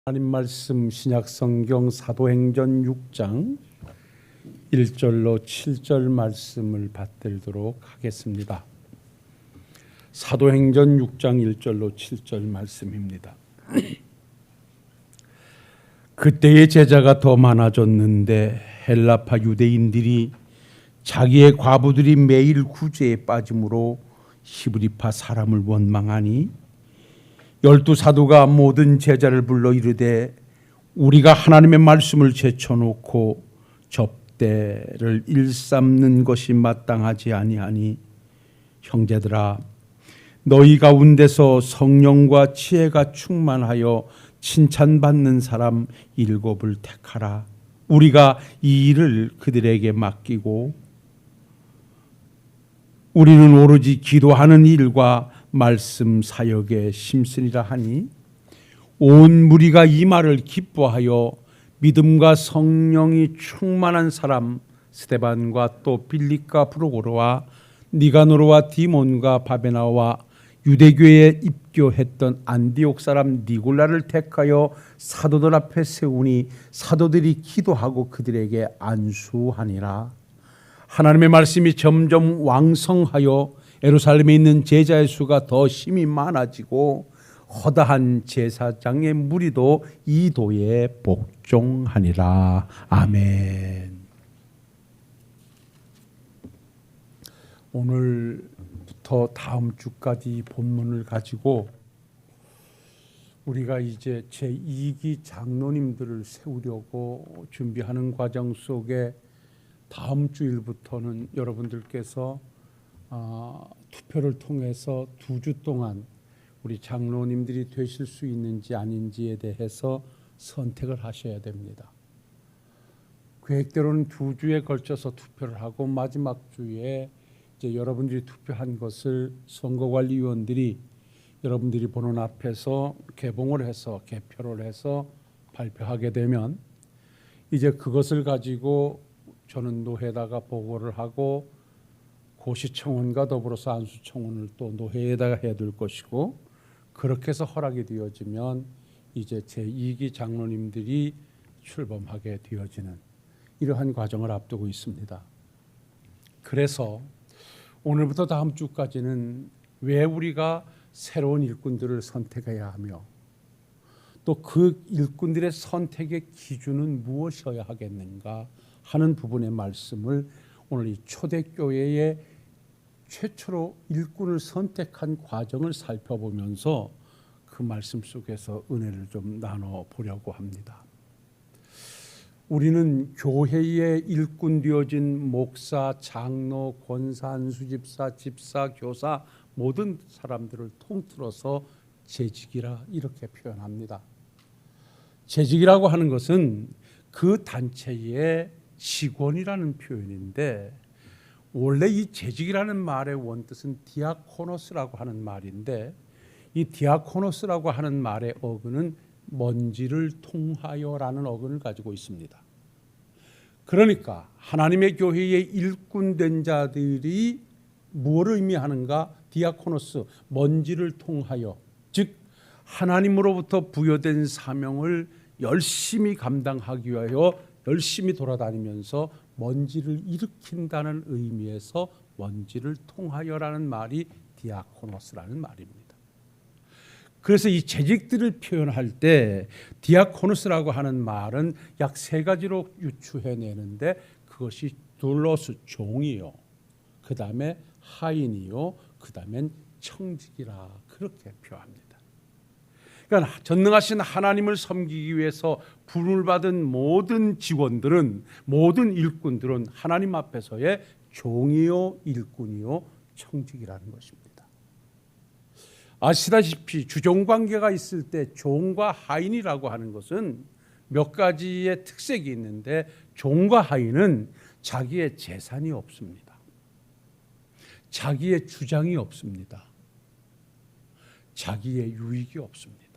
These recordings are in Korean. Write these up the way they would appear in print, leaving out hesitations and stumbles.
하나님 말씀 신약성경 사도행전 6장 1절로 7절 말씀을 받들도록 하겠습니다. 사도행전 6장 1절로 7절 말씀입니다. 그때의 제자가 더 많아졌는데 헬라파 유대인들이 자기의 과부들이 매일 구제에 빠짐으로 히브리파 사람을 원망하니 12사도가 모든 제자를 불러 이르되 우리가 하나님의 말씀을 제쳐놓고 접대를 일삼는 것이 마땅하지 아니하니 형제들아 너희 가운데서 성령과 지혜가 충만하여 칭찬받는 사람 7을 택하라. 우리가 이 일을 그들에게 맡기고 우리는 오로지 기도하는 일과 말씀 사역에 심쓰리라 하니 온 무리가 이 말을 기뻐하여 믿음과 성령이 충만한 사람 스데반과 또 빌립과 프로고로와 니가노르와 디몬과 바베나와 유대교에 입교했던 안디옥 사람 니골라를 택하여 사도들 앞에 세우니 사도들이 기도하고 그들에게 안수하니라. 하나님의 말씀이 점점 왕성하여 예루살렘에 있는 제자의 수가 더 힘이 많아지고 허다한 제사장의 무리도 이 도에 복종하니라. 아멘. 오늘부터 다음 주까지 본문을 가지고 우리가 이제 제2기 장로님들을 세우려고 준비하는 과정 속에 다음 주일부터는 여러분들께서 투표를 통해서 2주 동안 우리 장로님들이 되실 수 있는지 아닌지에 대해서 선택을 하셔야 됩니다. 계획대로는 2주에 걸쳐서 투표를 하고 마지막 주에 이제 여러분들이 투표한 것을 선거관리위원들이 여러분들이 보는 앞에서 개봉을 해서 개표를 해서 발표하게 되면 이제 그것을 가지고 저는 노회에다가 보고를 하고 고시청원과 더불어서 안수청원을 또 노회에다가 해야 될 것이고 그렇게 해서 허락이 되어지면 이제 제2기 장로님들이 출범하게 되어지는 이러한 과정을 앞두고 있습니다. 그래서 오늘부터 다음 주까지는 왜 우리가 새로운 일꾼들을 선택해야 하며 또 그 일꾼들의 선택의 기준은 무엇이어야 하겠는가 하는 부분의 말씀을 오늘 이 초대교회의 최초로 일꾼을 선택한 과정을 살펴보면서 그 말씀 속에서 은혜를 좀 나눠보려고 합니다. 우리는 교회의 일꾼 되어진 목사, 장로, 권사, 안수집사, 집사, 교사 모든 사람들을 통틀어서 재직이라 이렇게 표현합니다. 재직이라고 하는 것은 그 단체의 직원이라는 표현인데 원래 이 재직이라는 말의 원뜻은 디아코노스라고 하는 말인데 이 디아코노스라고 하는 말의 어근은 먼지를 통하여라는 어근을 가지고 있습니다. 그러니까 하나님의 교회의 일꾼된 자들이 무엇을 의미하는가? 디아코노스, 먼지를 통하여, 즉 하나님으로부터 부여된 사명을 열심히 감당하기 위하여 열심히 돌아다니면서 먼지를 일으킨다는 의미에서 먼지를 통하여라는 말이 디아코노스라는 말입니다. 그래서 이 재직들을 표현할 때 디아코노스라고 하는 말은 약 3가지로 유추해내는데 그것이 둘로스 종이요, 그 다음에 하인이요, 그 다음엔 청직이라 그렇게 표합니다. 그러니까 전능하신 하나님을 섬기기 위해서 부름을 받은 모든 직원들은 모든 일꾼들은 하나님 앞에서의 종이요, 일꾼이요, 청직이라는 것입니다. 아시다시피 주종관계가 있을 때 종과 하인이라고 하는 것은 몇 가지의 특색이 있는데 종과 하인은 자기의 재산이 없습니다. 자기의 주장이 없습니다. 자기의 유익이 없습니다.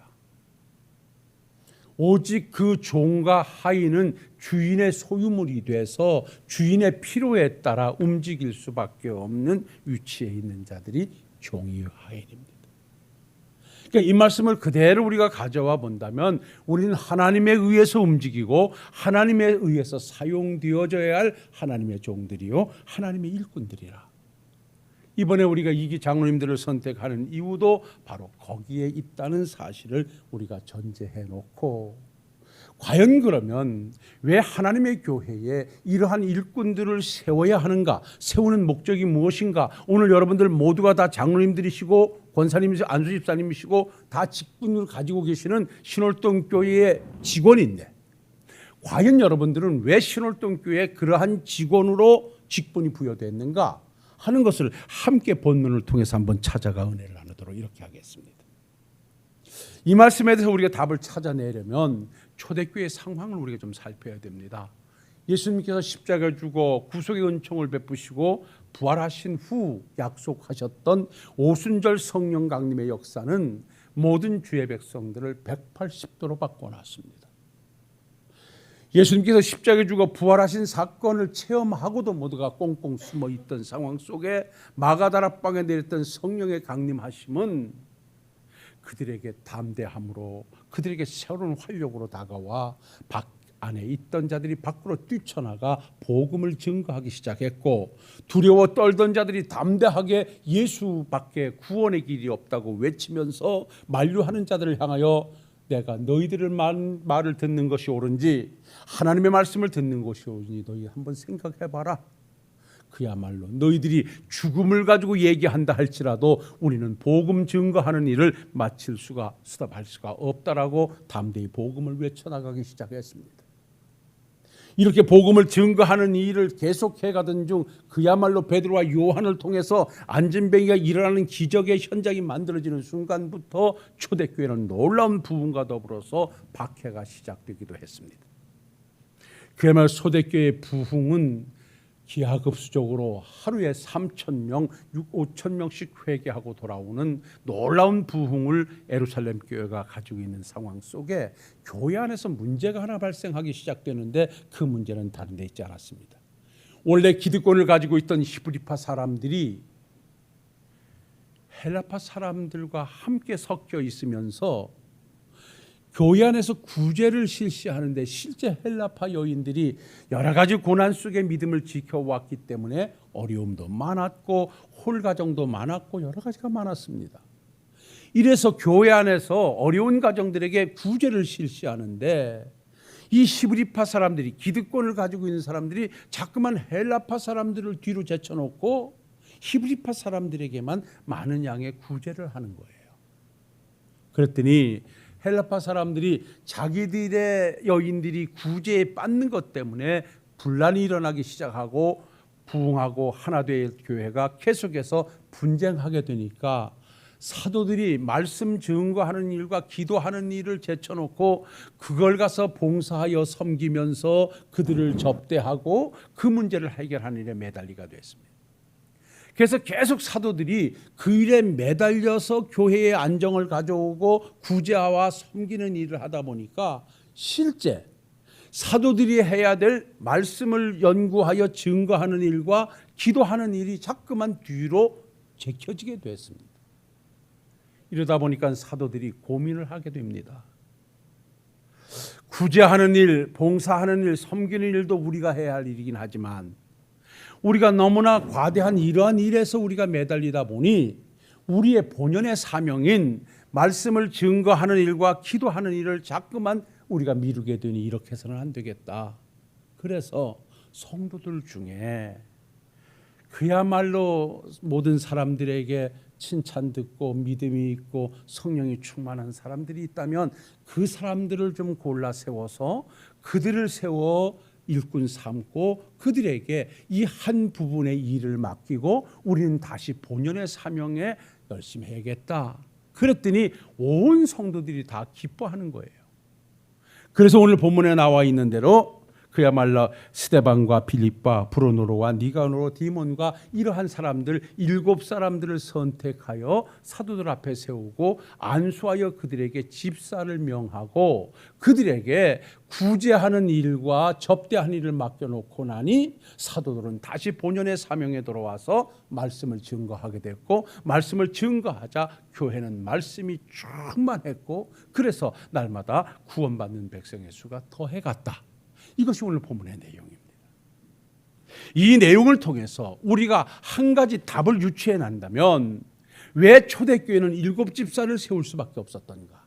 오직 그 종과 하인은 주인의 소유물이 돼서 주인의 필요에 따라 움직일 수밖에 없는 위치에 있는 자들이 종이요 하인입니다. 그러니까 이 말씀을 그대로 우리가 가져와 본다면 우리는 하나님에 의해서 움직이고 하나님에 의해서 사용되어져야 할 하나님의 종들이요 하나님의 일꾼들이라. 이번에 우리가 이기 장로님들을 선택하는 이유도 바로 거기에 있다는 사실을 우리가 전제해 놓고, 과연 그러면 왜 하나님의 교회에 이러한 일꾼들을 세워야 하는가? 세우는 목적이 무엇인가? 오늘 여러분들 모두가 다 장로님들이시고 권사님이시고 안수집사님이시고 다 직분을 가지고 계시는 신월동 교회의 직원인데, 과연 여러분들은 왜 신월동 교회에 그러한 직원으로 직분이 부여됐는가 하는 것을 함께 본문을 통해서 한번 찾아가 은혜를 나누도록 이렇게 하겠습니다. 이 말씀에 대해서 우리가 답을 찾아내려면 초대교회의 상황을 우리가 좀 살펴야 됩니다. 예수님께서 십자가를 주고 구속의 은총을 베푸시고 부활하신 후 약속하셨던 오순절 성령 강림의 역사는 모든 주의 백성들을 180도로 바꿔놨습니다. 예수님께서 십자가에 죽어 부활하신 사건을 체험하고도 모두가 꽁꽁 숨어 있던 상황 속에 마가다락방에 내렸던 성령의 강림하심은 그들에게 담대함으로, 그들에게 새로운 활력으로 다가와 밖 안에 있던 자들이 밖으로 뛰쳐나가 복음을 증거하기 시작했고, 두려워 떨던 자들이 담대하게 예수밖에 구원의 길이 없다고 외치면서 만류하는 자들을 향하여 내가 너희들을 말을 듣는 것이 옳은지 하나님의 말씀을 듣는 것이 옳은지 너희 한번 생각해봐라. 그야말로 너희들이 죽음을 가지고 얘기한다 할지라도 우리는 복음 증거하는 일을 마칠 수가 수답할 수가 없다라고 담대히 복음을 외쳐나가기 시작했습니다. 이렇게 복음을 증거하는 일을 계속해 가던 중 그야말로 베드로와 요한을 통해서 안진뱅이가 일어나는 기적의 현장이 만들어지는 순간부터 초대교회는 놀라운 부흥과 더불어서 박해가 시작되기도 했습니다. 그야말로 초대교회의 부흥은 기하급수적으로 하루에 3,000명, 5,000명씩 회개하고 돌아오는 놀라운 부흥을 예루살렘 교회가 가지고 있는 상황 속에 교회 안에서 문제가 하나 발생하기 시작되는데, 그 문제는 다른 데 있지 않았습니다. 원래 기득권을 가지고 있던 히브리파 사람들이 헬라파 사람들과 함께 섞여 있으면서 교회 안에서 구제를 실시하는데 실제 헬라파 여인들이 여러 가지 고난 속에 믿음을 지켜왔기 때문에 어려움도 많았고 홀가정도 많았고 여러 가지가 많았습니다. 이래서 교회 안에서 어려운 가정들에게 구제를 실시하는데, 이 히브리파 사람들이, 기득권을 가지고 있는 사람들이 자꾸만 헬라파 사람들을 뒤로 제쳐놓고 히브리파 사람들에게만 많은 양의 구제를 하는 거예요. 그랬더니 헬라파 사람들이 자기들의 여인들이 구제에 빠는 것 때문에 분란이 일어나기 시작하고 부흥하고 하나 될 교회가 계속해서 분쟁하게 되니까 사도들이 말씀 증거하는 일과 기도하는 일을 제쳐놓고 그걸 가서 봉사하여 섬기면서 그들을 접대하고 그 문제를 해결하는 일에 매달리게 됐습니다. 그래서 계속 사도들이 그 일에 매달려서 교회의 안정을 가져오고 구제와 섬기는 일을 하다 보니까 실제 사도들이 해야 될 말씀을 연구하여 증거하는 일과 기도하는 일이 자꾸만 뒤로 제껴지게 됐습니다. 이러다 보니까 사도들이 고민을 하게 됩니다. 구제하는 일, 봉사하는 일, 섬기는 일도 우리가 해야 할 일이긴 하지만 우리가 너무나 과대한 이러한 일에서 우리가 매달리다 보니 우리의 본연의 사명인 말씀을 증거하는 일과 기도하는 일을 자꾸만 우리가 미루게 되니 이렇게 해서는 안 되겠다. 그래서 성도들 중에 그야말로 모든 사람들에게 칭찬 듣고 믿음이 있고 성령이 충만한 사람들이 있다면 그 사람들을 좀 골라 세워서 그들을 세워 일꾼 삼고 그들에게 이 한 부분의 일을 맡기고 우리는 다시 본연의 사명에 열심히 해야겠다. 그랬더니 온 성도들이 다 기뻐하는 거예요. 그래서 오늘 본문에 나와 있는 대로 그야말로 스데반과 빌립과 브루노로와 니가노로 디몬과 이러한 사람들 7사람들을 선택하여 사도들 앞에 세우고 안수하여 그들에게 집사를 명하고 그들에게 구제하는 일과 접대하는 일을 맡겨놓고 나니 사도들은 다시 본연의 사명에 돌아와서 말씀을 증거하게 됐고 말씀을 증거하자 교회는 말씀이 충만했고 그래서 날마다 구원받는 백성의 수가 더해갔다. 이것이 오늘 본문의 내용입니다. 이 내용을 통해서 우리가 한 가지 답을 유추해 난다면 왜 초대교회는 7집사를 세울 수밖에 없었던가?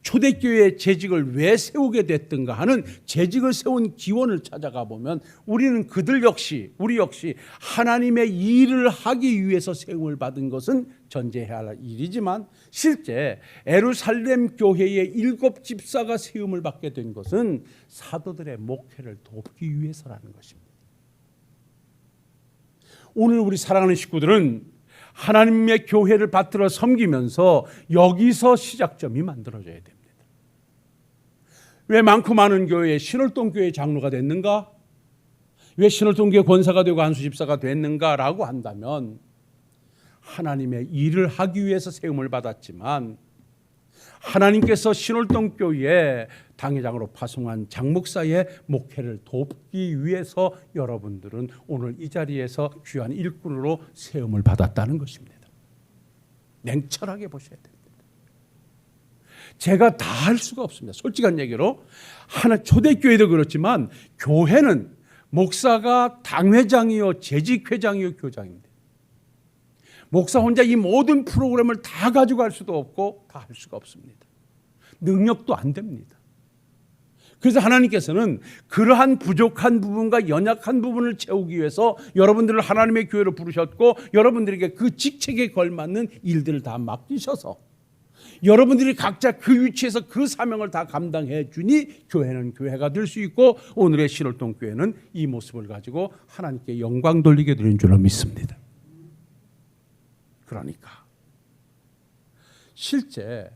초대교회의 재직을 왜 세우게 됐던가 하는 재직을 세운 기원을 찾아가 보면 우리는 우리 역시 하나님의 일을 하기 위해서 세움을 받은 것은 전제해야 할 일이지만 실제 예루살렘 교회의 7집사가 세움을 받게 된 것은 사도들의 목회를 돕기 위해서라는 것입니다. 오늘 우리 사랑하는 식구들은 하나님의 교회를 받들어 섬기면서 여기서 시작점이 만들어져야 됩니다. 왜 많고 많은 교회에 신월동교회 장로가 됐는가? 왜 신월동교회 권사가 되고 안수집사가 됐는가라고 한다면 하나님의 일을 하기 위해서 세움을 받았지만 하나님께서 신월동교회에 당회장으로 파송한 장목사의 목회를 돕기 위해서 여러분들은 오늘 이 자리에서 귀한 일꾼으로 세움을 받았다는 것입니다. 냉철하게 보셔야 됩니다. 제가 다 할 수가 없습니다. 솔직한 얘기로 초대교회도 그렇지만 교회는 목사가 당회장이요 재직회장이요 교장입니다. 목사 혼자 이 모든 프로그램을 다 가지고 할 수도 없고 다 할 수가 없습니다. 능력도 안 됩니다. 그래서 하나님께서는 그러한 부족한 부분과 연약한 부분을 채우기 위해서 여러분들을 하나님의 교회로 부르셨고 여러분들에게 그 직책에 걸맞는 일들을 다 맡기셔서 여러분들이 각자 그 위치에서 그 사명을 다 감당해 주니 교회는 교회가 될 수 있고 오늘의 신월동 교회는 이 모습을 가지고 하나님께 영광 돌리게 되는 줄로 믿습니다. 그러니까 실제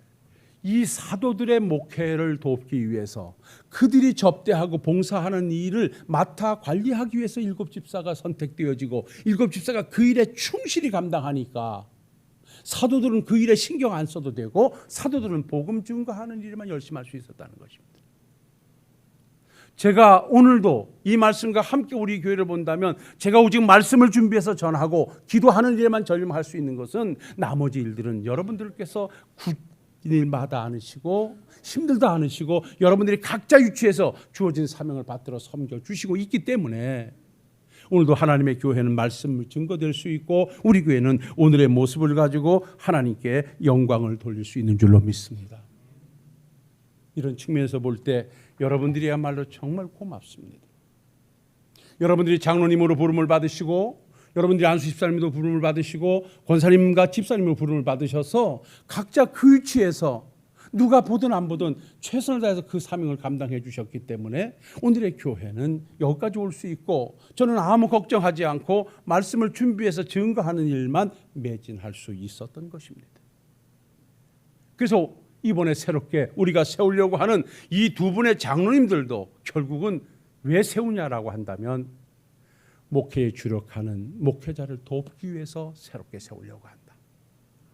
이 사도들의 목회를 돕기 위해서 그들이 접대하고 봉사하는 일을 맡아 관리하기 위해서 7집사가 선택되어지고 7집사가 그 일에 충실히 감당하니까 사도들은 그 일에 신경 안 써도 되고 사도들은 복음 증거하는 일에만 열심히 할 수 있었다는 것입니다. 제가 오늘도 이 말씀과 함께 우리 교회를 본다면 제가 지금 말씀을 준비해서 전하고 기도하는 일에만 전념할 수 있는 것은 나머지 일들은 여러분들께서 일마다 않으시고 힘들다 않으시고 여러분들이 각자 위치에서 주어진 사명을 받들어 섬겨주시고 있기 때문에 오늘도 하나님의 교회는 말씀을 증거될 수 있고 우리 교회는 오늘의 모습을 가지고 하나님께 영광을 돌릴 수 있는 줄로 믿습니다. 이런 측면에서 볼 때 여러분들이야말로 정말 고맙습니다. 여러분들이 장로님으로 부름을 받으시고 여러분들이 안수집사님도 부름을 받으시고 권사님과 집사님으로 부름을 받으셔서 각자 그 위치에서 누가 보든 안 보든 최선을 다해서 그 사명을 감당해 주셨기 때문에 오늘의 교회는 여기까지 올 수 있고 저는 아무 걱정하지 않고 말씀을 준비해서 증거하는 일만 매진할 수 있었던 것입니다. 그래서 이번에 새롭게 우리가 세우려고 하는 이 두 분의 장로님들도 결국은 왜 세우냐라고 한다면 목회에 주력하는 목회자를 돕기 위해서 새롭게 세우려고 한다.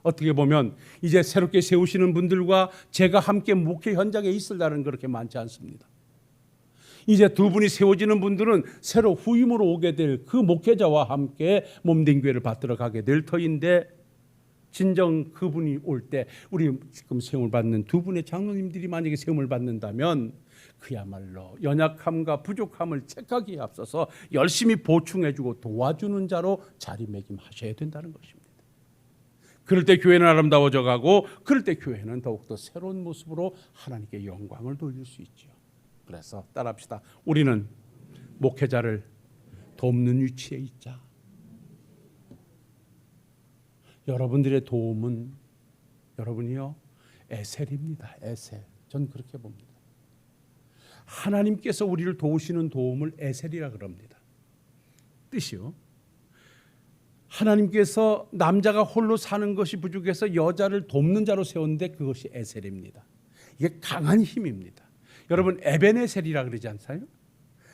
어떻게 보면 이제 새롭게 세우시는 분들과 제가 함께 목회 현장에 있을 날은 그렇게 많지 않습니다. 이제 두 분이 세워지는 분들은 새로 후임으로 오게 될 그 목회자와 함께 몸된 교회를 받들어 가게 될 터인데 진정 그분이 올 때 우리 지금 세움을 받는 두 분의 장로님들이 만약에 세움을 받는다면 그야말로 연약함과 부족함을 체크하기에 앞서서 열심히 보충해주고 도와주는 자로 자리매김하셔야 된다는 것입니다. 그럴 때 교회는 아름다워져 가고 그럴 때 교회는 더욱더 새로운 모습으로 하나님께 영광을 돌릴 수 있죠. 그래서 따라합시다. 우리는 목회자를 돕는 위치에 있자. 여러분들의 도움은 여러분이요 에셀입니다. 에셀. 전 그렇게 봅니다. 하나님께서 우리를 도우시는 도움을 에셀이라 그럽니다. 뜻이요. 하나님께서 남자가 홀로 사는 것이 부족해서 여자를 돕는 자로 세웠는데 그것이 에셀입니다. 이게 강한 힘입니다. 여러분 에베네셀이라 그러지 않아요?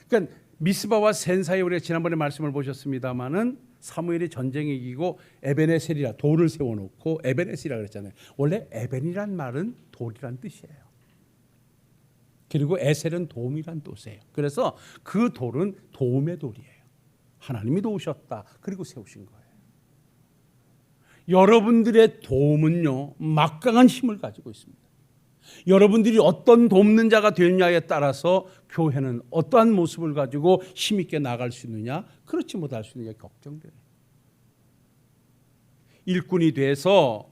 그러니까 미스바와 센 사이에 우리가 지난번에 말씀을 보셨습니다마는 사무엘이 전쟁에 이기고 에베네셀이라 돌을 세워놓고 에베네셀이라 그랬잖아요. 원래 에벤이란 말은 돌이란 뜻이에요. 그리고 에셀은 도움이란 뜻이에요. 그래서 그 돌은 도움의 돌이에요. 하나님이 도우셨다. 그리고 세우신 거예요. 여러분들의 도움은요, 막강한 힘을 가지고 있습니다. 여러분들이 어떤 돕는 자가 되느냐에 따라서 교회는 어떠한 모습을 가지고 힘있게 나갈 수 있느냐, 그렇지 못할 수 있느냐 걱정돼요. 일꾼이 돼서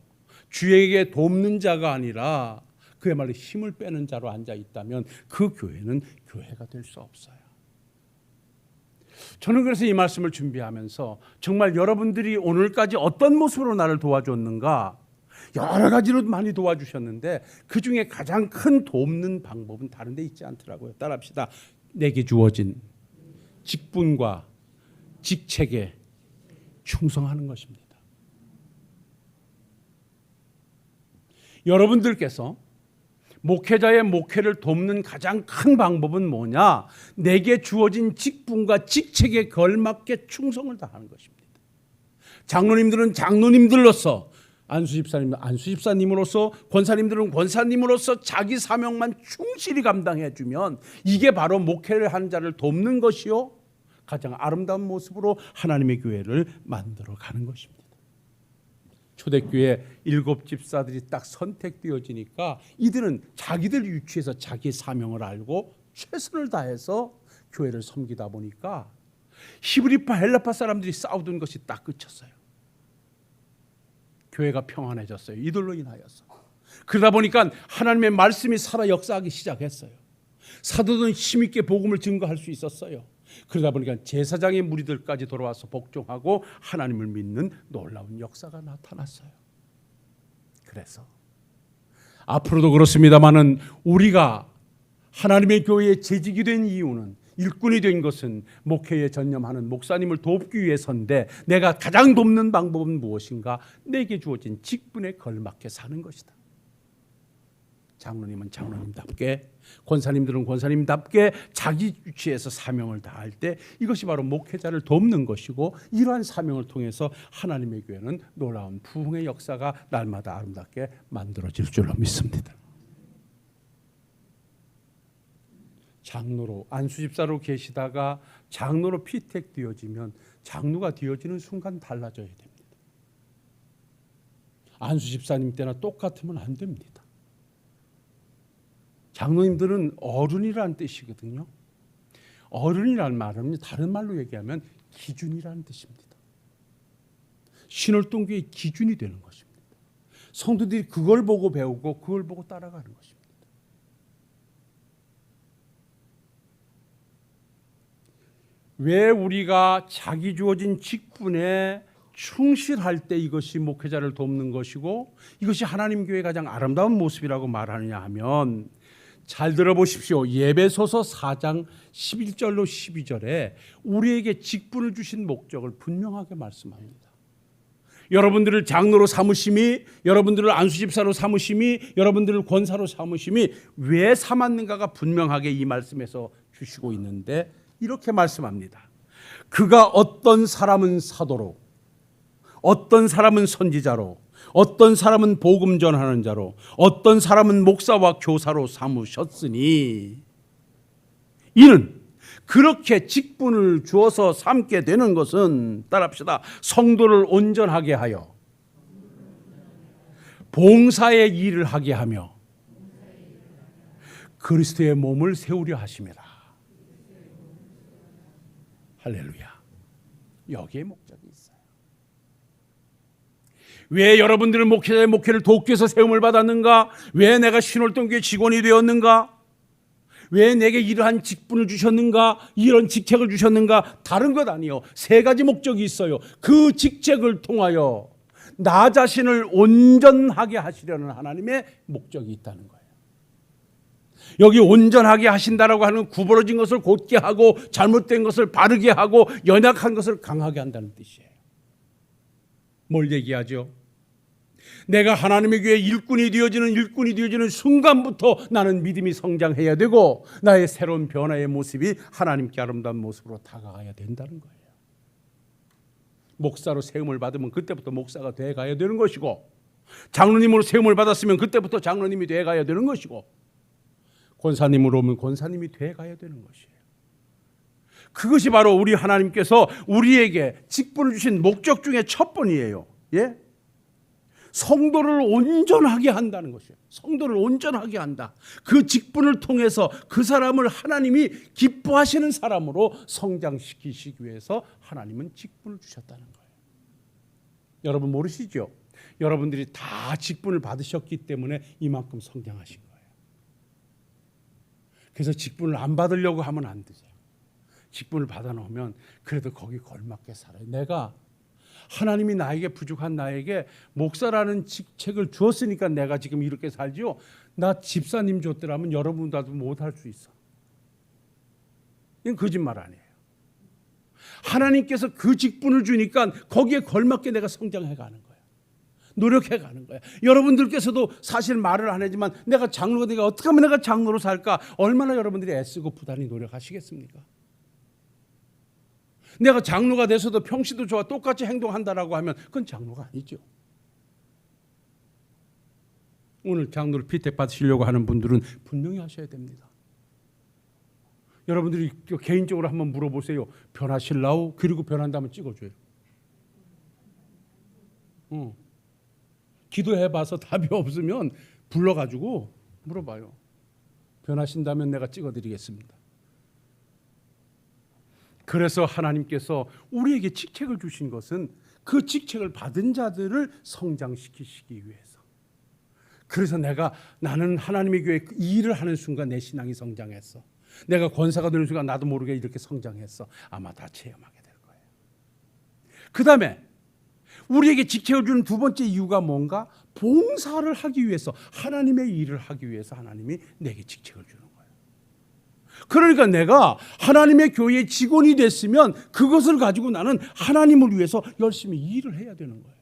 주에게 돕는 자가 아니라 그야말로 힘을 빼는 자로 앉아 있다면 그 교회는 교회가 될 수 없어요. 저는 그래서 이 말씀을 준비하면서 정말 여러분들이 오늘까지 어떤 모습으로 나를 도와줬는가, 여러 가지로 많이 도와주셨는데 그 중에 가장 큰 돕는 방법은 다른 데 있지 않더라고요. 따라합시다. 내게 주어진 직분과 직책에 충성하는 것입니다. 여러분들께서 목회자의 목회를 돕는 가장 큰 방법은 뭐냐? 내게 주어진 직분과 직책에 걸맞게 충성을 다하는 것입니다. 장로님들은 장로님들로서, 안수집사님은 안수집사님으로서, 권사님들은 권사님으로서 자기 사명만 충실히 감당해주면 이게 바로 목회를 하는 자를 돕는 것이요, 가장 아름다운 모습으로 하나님의 교회를 만들어가는 것입니다. 초대교회 7집사들이 딱 선택되어지니까 이들은 자기들 위치에서 자기 사명을 알고 최선을 다해서 교회를 섬기다 보니까 히브리파 헬라파 사람들이 싸우던 것이 딱 그쳤어요. 교회가 평안해졌어요. 이들로 인하여서. 그러다 보니까 하나님의 말씀이 살아 역사하기 시작했어요. 사도들은 힘있게 복음을 증거할 수 있었어요. 그러다 보니까 제사장의 무리들까지 돌아와서 복종하고 하나님을 믿는 놀라운 역사가 나타났어요. 그래서 앞으로도 그렇습니다마는 우리가 하나님의 교회에 재직이 된 이유는, 일꾼이 된 것은 목회에 전념하는 목사님을 돕기 위해서인데, 내가 가장 돕는 방법은 무엇인가? 내게 주어진 직분에 걸맞게 사는 것이다. 장로님은 장로님답게, 권사님들은 권사님답게 자기 위치에서 사명을 다할 때 이것이 바로 목회자를 돕는 것이고, 이러한 사명을 통해서 하나님의 교회는 놀라운 부흥의 역사가 날마다 아름답게 만들어질 줄로 믿습니다. 장로로, 안수집사로 계시다가 장로로 피택되어지면 장로가 되어지는 순간 달라져야 됩니다. 안수집사님 때나 똑같으면 안 됩니다. 장로님들은 어른이라는 뜻이거든요. 어른이라는 말은 다른 말로 얘기하면 기준이라는 뜻입니다. 신월동교의 기준이 되는 것입니다. 성도들이 그걸 보고 배우고 그걸 보고 따라가는 것입니다. 왜 우리가 자기 주어진 직분에 충실할 때 이것이 목회자를 돕는 것이고 이것이 하나님 교회의 가장 아름다운 모습이라고 말하느냐 하면, 잘 들어보십시오. 예배소서 4장 11절로 12절에 우리에게 직분을 주신 목적을 분명하게 말씀합니다. 여러분들을 장로로 삼으심이, 여러분들을 안수집사로 삼으심이, 여러분들을 권사로 삼으심이 왜 삼았는가가 분명하게 이 말씀에서 주시고 있는데, 이렇게 말씀합니다. 그가 어떤 사람은 사도로, 어떤 사람은 선지자로, 어떤 사람은 복음 전하는 자로, 어떤 사람은 목사와 교사로 삼으셨으니, 이는 그렇게 직분을 주어서 삼게 되는 것은, 따라합시다, 성도를 온전하게 하여 봉사의 일을 하게 하며 그리스도의 몸을 세우려 하심이라. 할렐루야. 여기에 목적이 있어요. 왜 여러분들은 목회자의 목회를 돕기 위해서 세움을 받았는가? 왜 내가 신월동교회 직원이 되었는가? 왜 내게 이러한 직분을 주셨는가? 이런 직책을 주셨는가? 다른 것 아니요. 세 가지 목적이 있어요. 그 직책을 통하여 나 자신을 온전하게 하시려는 하나님의 목적이 있다는 거예요. 여기 온전하게 하신다라고 하는 구부러진 것을 곧게 하고 잘못된 것을 바르게 하고 연약한 것을 강하게 한다는 뜻이에요. 뭘 얘기하죠? 내가 하나님의 교회 일꾼이 되어지는 순간부터 나는 믿음이 성장해야 되고 나의 새로운 변화의 모습이 하나님께 아름다운 모습으로 다가가야 된다는 거예요. 목사로 세움을 받으면 그때부터 목사가 돼가야 되는 것이고, 장로님으로 세움을 받았으면 그때부터 장로님이 돼가야 되는 것이고, 권사님으로 오면 권사님이 돼가야 되는 것이에요. 그것이 바로 우리 하나님께서 우리에게 직분을 주신 목적 중에 첫 번이에요. 예? 성도를 온전하게 한다는 것이에요. 성도를 온전하게 한다. 그 직분을 통해서 그 사람을 하나님이 기뻐하시는 사람으로 성장시키시기 위해서 하나님은 직분을 주셨다는 거예요. 여러분 모르시죠? 여러분들이 다 직분을 받으셨기 때문에 이만큼 성장하신 거예요. 그래서 직분을 안 받으려고 하면 안 되죠. 직분을 받아놓으면 그래도 거기 걸맞게 살아요. 내가 하나님이 나에게 부족한 나에게 목사라는 직책을 주었으니까 내가 지금 이렇게 살지요. 나 집사님 줬더라면 여러분도 못할 수 있어. 이건 거짓말 아니에요. 하나님께서 그 직분을 주니까 거기에 걸맞게 내가 성장해 가는 거예요. 노력해 가는 거예요. 여러분들께서도 사실 말을 안 하지만 내가 장로가 되가 어떻게 하면 내가 장로로 살까? 얼마나 여러분들이 애쓰고 부단히 노력하시겠습니까? 내가 장로가 돼서도 평시도 저와 똑같이 행동한다라고 하면 그건 장로가 아니죠. 오늘 장로를 피택받으시려고 하는 분들은 분명히 하셔야 됩니다. 여러분들이 개인적으로 한번 물어보세요. 변하실라우? 그리고 변한다면 찍어줘요. 기도해봐서 답이 없으면 불러가지고 물어봐요. 변하신다면 내가 찍어드리겠습니다. 그래서 하나님께서 우리에게 직책을 주신 것은 그 직책을 받은 자들을 성장시키시기 위해서. 그래서 나는 하나님의 교회 이 일을 하는 순간 내 신앙이 성장했어. 내가 권사가 되는 순간 나도 모르게 이렇게 성장했어. 아마 다 체험하게 될 거예요. 그 다음에 우리에게 직책을 주는 두 번째 이유가 뭔가? 봉사를 하기 위해서, 하나님의 일을 하기 위해서 하나님이 내게 직책을 주는 거예요. 그러니까 내가 하나님의 교회의 직원이 됐으면 그것을 가지고 나는 하나님을 위해서 열심히 일을 해야 되는 거예요.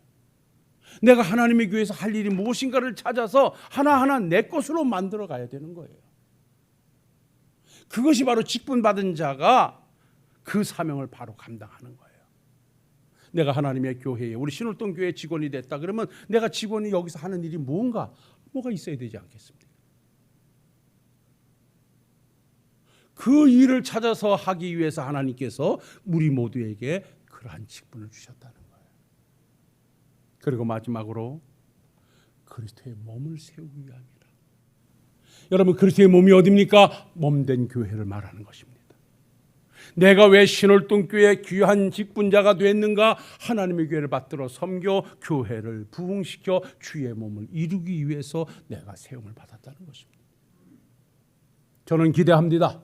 내가 하나님의 교회에서 할 일이 무엇인가를 찾아서 하나하나 내 것으로 만들어 가야 되는 거예요. 그것이 바로 직분 받은 자가 그 사명을 바로 감당하는 거예요. 내가 하나님의 교회에, 우리 신월동 교회 직원이 됐다 그러면 내가 직원이 여기서 하는 일이 뭐가 있어야 되지 않겠습니까? 그 일을 찾아서 하기 위해서 하나님께서 우리 모두에게 그러한 직분을 주셨다는 거예요. 그리고 마지막으로 그리스도의 몸을 세우기 위함이라. 여러분, 그리스도의 몸이 어디입니까? 몸된 교회를 말하는 것입니다. 내가 왜 신월동교회 귀한 직분자가 됐는가? 하나님의 교회를 받들어 섬겨 교회를 부흥시켜 주의 몸을 이루기 위해서 내가 세움을 받았다는 것입니다. 저는 기대합니다.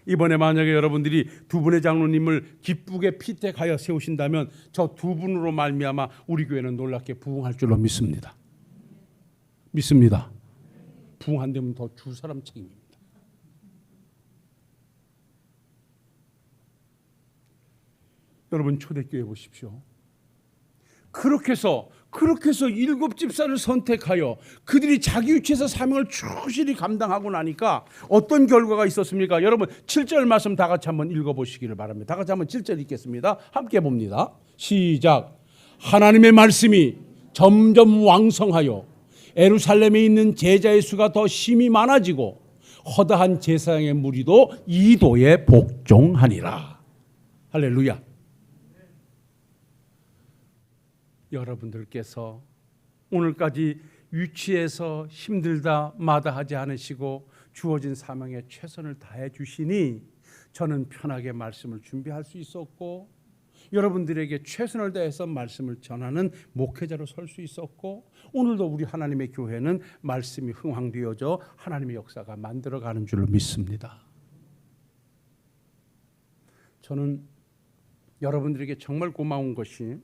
이번에 만약에 여러분들이 두 분의 장로님을 기쁘게 피택하여 세우신다면 저 두 분으로 말미암아 우리 교회는 놀랍게 부흥할 줄로 믿습니다. 부흥 안 되면 더 주 사람 책임입니다. 여러분 초대교회 보십시오. 그렇게 해서 7 집사를 선택하여 그들이 자기 위치에서 사명을 충실히 감당하고 나니까 어떤 결과가 있었습니까? 여러분 7절 말씀 다 같이 한번 읽어보시기를 바랍니다. 다 같이 한번 7절 읽겠습니다. 함께 봅니다. 시작. 하나님의 말씀이 점점 왕성하여 예루살렘에 있는 제자의 수가 더 심히 많아지고 허다한 제사장의 무리도 이도에 복종하니라. 할렐루야. 여러분들께서 오늘까지 유치해서 힘들다 마다하지 않으시고 주어진 사명에 최선을 다해 주시니 저는 편하게 말씀을 준비할 수 있었고 여러분들에게 최선을 다해서 말씀을 전하는 목회자로 설 수 있었고 오늘도 우리 하나님의 교회는 말씀이 흥황되어져 하나님의 역사가 만들어가는 줄로 믿습니다. 저는 여러분들에게 정말 고마운 것이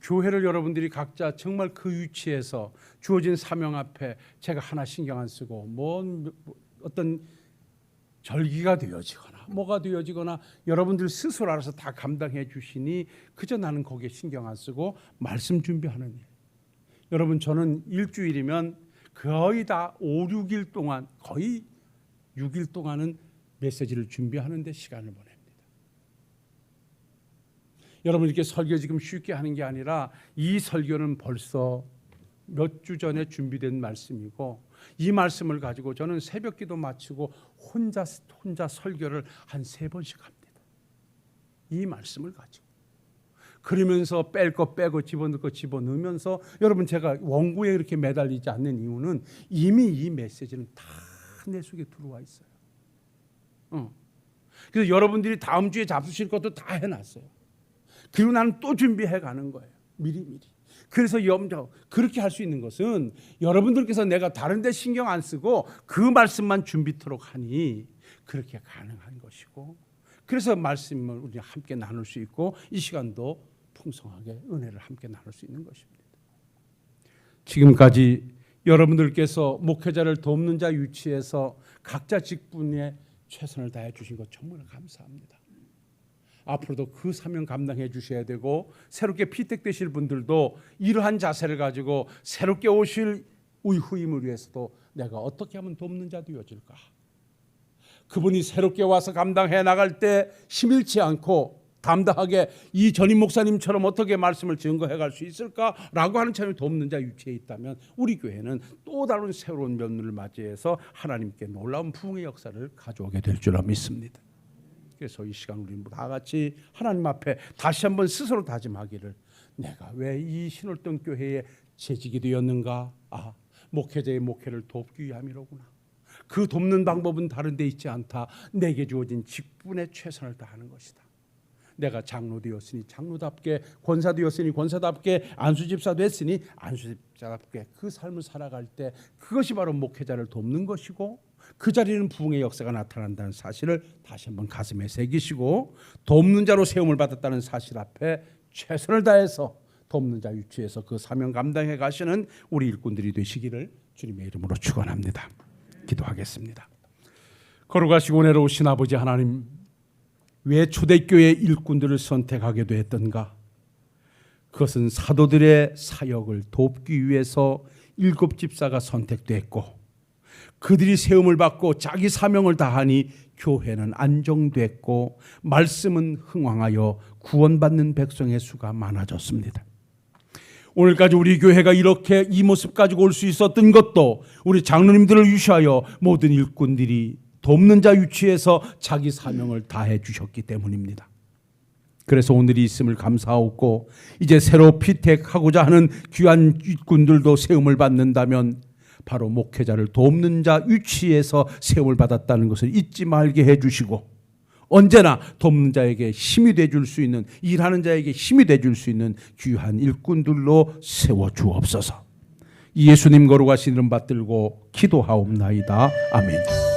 교회를 여러분들이 각자 정말 그 위치에서 주어진 사명 앞에 제가 하나 신경 안 쓰고 어떤 절기가 되어지거나 뭐가 되어지거나 여러분들 스스로 알아서 다 감당해 주시니 그저 나는 거기에 신경 안 쓰고 말씀 준비하는 일. 여러분 저는 일주일이면 거의 다 5, 6일 동안 거의 6일 동안은 메시지를 준비하는 데 시간을 보냅니다. 여러분 이렇게 설교 지금 쉽게 하는 게 아니라 이 설교는 벌써 몇 주 전에 준비된 말씀이고 이 말씀을 가지고 저는 새벽 기도 마치고 혼자 설교를 한 3번씩 합니다. 이 말씀을 가지고 그러면서 뺄 거 빼고 집어넣을 거 집어넣으면서 여러분 제가 원고에 이렇게 매달리지 않는 이유는 이미 이 메시지는 다 내 속에 들어와 있어요. 그래서 여러분들이 다음 주에 잡수실 것도 다 해놨어요. 그리고 나는 또 준비해 가는 거예요. 미리미리. 그래서 그렇게 할 수 있는 것은 여러분들께서 내가 다른 데 신경 안 쓰고 그 말씀만 준비토록 하니 그렇게 가능한 것이고 그래서 말씀을 우리 함께 나눌 수 있고 이 시간도 풍성하게 은혜를 함께 나눌 수 있는 것입니다. 지금까지 여러분들께서 목회자를 돕는 자 위치에서 각자 직분에 최선을 다해 주신 것 정말 감사합니다. 앞으로도 그 사명 감당해 주셔야 되고 새롭게 피택되실 분들도 이러한 자세를 가지고 새롭게 오실 우리 후임을 위해서도 내가 어떻게 하면 돕는 자 되어질까? 그분이 새롭게 와서 감당해 나갈 때 힘일치 않고 담대하게 이 전임 목사님처럼 어떻게 말씀을 증거해 갈 수 있을까라고 하는 차원의 돕는 자 위치에 있다면 우리 교회는 또 다른 새로운 면을 맞이해서 하나님께 놀라운 부흥의 역사를 가져오게 될 줄 믿습니다. 그래서 이 시간 우리 다 같이 하나님 앞에 다시 한번 스스로 다짐하기를 내가 왜 이 신월동 교회에 재직이 되었는가? 목회자의 목회를 돕기 위함이로구나. 그 돕는 방법은 다른 데 있지 않다. 내게 주어진 직분에 최선을 다하는 것이다. 내가 장로 되었으니 장로답게, 권사 되었으니 권사답게, 안수집사 됐으니 안수집사답게 그 삶을 살아갈 때 그것이 바로 목회자를 돕는 것이고 그 자리는 부흥의 역사가 나타난다는 사실을 다시 한번 가슴에 새기시고 돕는 자로 세움을 받았다는 사실 앞에 최선을 다해서 돕는 자 위치에서 그 사명 감당해 가시는 우리 일꾼들이 되시기를 주님의 이름으로 축원합니다. 기도하겠습니다. 거룩하시고 은혜로우신 아버지 하나님, 왜 초대교회 일꾼들을 선택하게 되었던가? 그것은 사도들의 사역을 돕기 위해서 7집사가 선택됐고 그들이 세움을 받고 자기 사명을 다하니 교회는 안정됐고 말씀은 흥왕하여 구원받는 백성의 수가 많아졌습니다. 오늘까지 우리 교회가 이렇게 이 모습 가지고 올 수 있었던 것도 우리 장로님들을 위시하여 모든 일꾼들이 돕는 자 위치에서 자기 사명을 다해 주셨기 때문입니다. 그래서 오늘이 있음을 감사하고 이제 새로 피택하고자 하는 귀한 일꾼들도 세움을 받는다면 바로 목회자를 돕는 자 위치에서 세움을 받았다는 것을 잊지 말게 해주시고 언제나 돕는 자에게 힘이 돼줄 수 있는, 일하는 자에게 힘이 돼줄 수 있는 귀한 일꾼들로 세워주옵소서. 예수님 거룩하신 이름 받들고 기도하옵나이다. 아멘.